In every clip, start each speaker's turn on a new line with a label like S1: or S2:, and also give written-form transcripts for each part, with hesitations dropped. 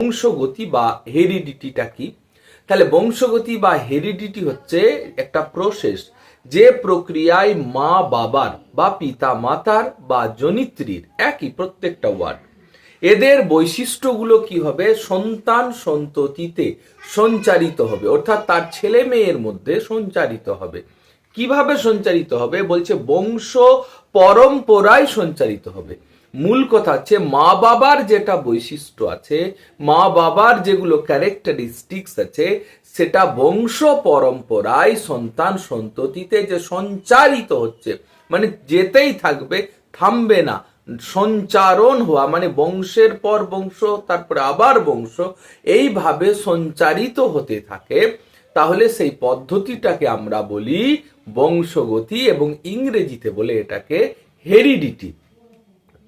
S1: বংশগতি বা হেরিডিটিটা কি? তাহলে বংশগতি বা হেরিডিটি হচ্ছে একটা প্রসেস, যে প্রক্রিয়ায় মা বাবার বা পিতা মাতার বা জনিত্রীর একই প্রত্যেকটা ওয়ার্ড, এদের বৈশিষ্ট্যগুলো কি হবে, সন্তান সন্ততিতে সঞ্চারিত হবে, অর্থাৎ তার ছেলে মেয়ের মধ্যে সঞ্চারিত হবে। কিভাবে সঞ্চারিত হবে বলছে, বংশ পরম্পরায় সঞ্চারিত হবে। মূল কথা হচ্ছে মা বাবার যেটা বৈশিষ্ট্য আছে, মা বাবার যেগুলো ক্যারেক্টারিস্টিক্স আছে, সেটা বংশ পরম্পরায় সন্তান সন্ততিতে যে সঞ্চারিত হচ্ছে, মানে যেতেই থাকবে, থামবে না, সঞ্চারণ হওয়া, মানে বংশের পর বংশ, তারপরে আবার বংশ, এইভাবে সঞ্চারিত হতে থাকে। তাহলে সেই পদ্ধতিটাকে আমরা বলি বংশগতি, এবং ইংরেজিতে বলে এটাকে হেরিডিটি।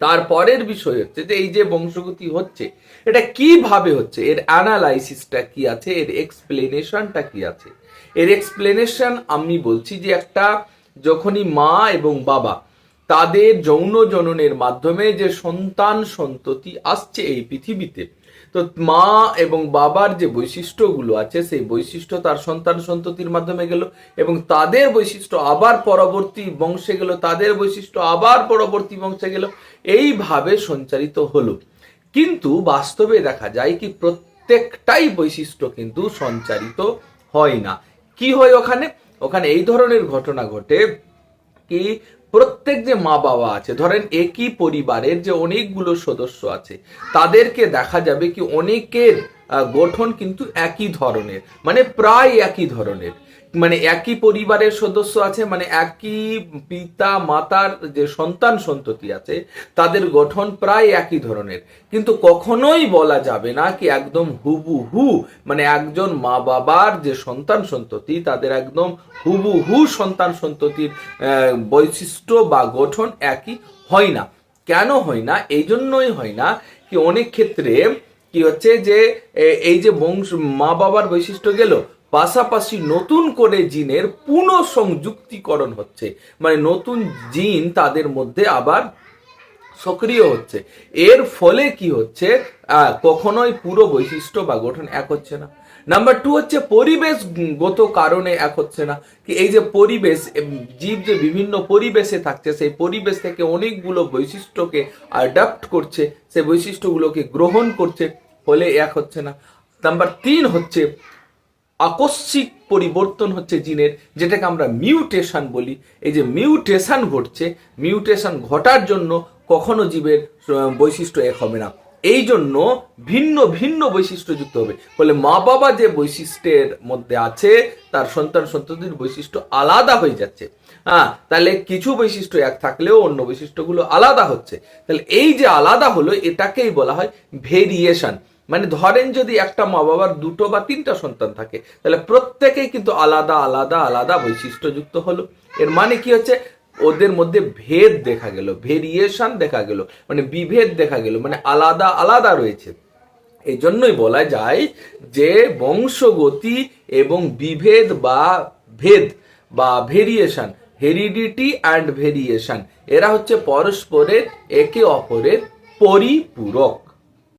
S1: তারপরের বিষয় হচ্ছে যে এই যে বংশগতি হচ্ছে, এটা কিভাবে হচ্ছে, এর অ্যানালাইসিসটা কি আছে, এর এক্সপ্লেনেশনটা কি আছে। এর এক্সপ্লেনেশন আমি বলছি যে একটা, যখনই মা এবং বাবা তাদের যৌন জননের মাধ্যমে যে সন্তান সন্ততি আসছে এই পৃথিবীতে, তো মা এবং বাবার যে বৈশিষ্ট্যগুলো আছে, সেই বৈশিষ্ট্য তার সন্তান সন্ততির মাধ্যমে গেল, এবং তাদের বৈশিষ্ট্য আবার পরবর্তী বংশে গেল, তাদের বৈশিষ্ট্য আবার পরবর্তী বংশে গেল, এইভাবে সঞ্চারিত হলো। কিন্তু বাস্তবে দেখা যায় কি, প্রত্যেকটাই বৈশিষ্ট্য কিন্তু সঞ্চারিত হয় না। কি হয় ওখানে? ওখানে এই ধরনের ঘটনা ঘটে কি, প্রত্যেক যে মা বাবা আছে, ধরেন একই পরিবারের যে অনেকগুলো সদস্য আছে, তাদেরকে দেখা যাবে কি অনেকের গঠন কিন্তু একই ধরনের, মানে প্রায় একই ধরনের, মানে একই পরিবারের সদস্য আছে, মানে একই পিতা মাতার যে সন্তান সন্ততি আছে, তাদের গঠন প্রায় একই ধরনের। কিন্তু কখনোই বলা যাবে না কি একদম হুবহু, মানে একজন মা বাবার যে সন্তান সন্ততি, তাদের একদম হুবহু সন্তান সন্ততির বৈশিষ্ট্য বা গঠন একই হয় না। কেন হয় না? এই জন্যই হয় না কি অনেক ক্ষেত্রে কি হচ্ছে যে এই যে বংশ মা বাবার বৈশিষ্ট্য গেল, পাশাপাশি নতুন করে জিনের পুনঃসংযুক্তিকরণ হচ্ছে, মানে নতুন জিন তাদের মধ্যে আবার সক্রিয় হচ্ছে। এর ফলে কি হচ্ছে, কখনোই পুরো বৈশিষ্ট্য বা গঠন এক হচ্ছে না। নাম্বার 2 হচ্ছে পরিবেশগত কারণে এক হচ্ছে না, কি এই যে পরিবেশ, জীব যে বিভিন্ন পরিবেশে থাকছে, সেই পরিবেশ থেকে অনেকগুলো বৈশিষ্ট্যকে অ্যাডাপ্ট করছে, সেই বৈশিষ্ট্যগুলোকে গ্রহণ করছে, ফলে এক হচ্ছে না। নাম্বার 3 হচ্ছে আকস্মিক পরিবর্তন হচ্ছে জিনের, যেটাকে আমরা মিউটেশন বলি। এই যে মিউটেশন ঘটছে, মিউটেশন ঘটার জন্য কখনো জীবের বৈশিষ্ট্য এক হবে না, এই জন্য ভিন্ন ভিন্ন বৈশিষ্ট্য যুক্ত হবে। ফলে মা বাবা যে বৈশিষ্ট্যের মধ্যে আছে, তার সন্তান সন্ততির বৈশিষ্ট্য আলাদা হয়ে যাচ্ছে। তাহলে কিছু বৈশিষ্ট্য এক থাকলেও অন্য বৈশিষ্ট্যগুলো আলাদা হচ্ছে। তাহলে এই যে আলাদা হলো, এটাকেই বলা হয় ভেরিয়েশন। মানে ধরেন যদি একটা মা বাবার 2 বা 3টা সন্তান থাকে, তাহলে প্রত্যেকেই কিন্তু আলাদা আলাদা আলাদা বৈশিষ্ট্যযুক্ত হলো। এর মানে কি হচ্ছে, ওদের মধ্যে ভেদ দেখা গেল, ভেরিয়েশন দেখা গেল, মানে বিভেদ দেখা গেল, মানে আলাদা আলাদা রয়েছে। এই জন্যই বলা যায় যে বংশগতি এবং বিভেদ বা ভেদ বা ভেরিয়েশন, হেরিডিটি অ্যান্ড ভেরিয়েশন, এরা হচ্ছে পরস্পরের একে অপরের পরিপূরক।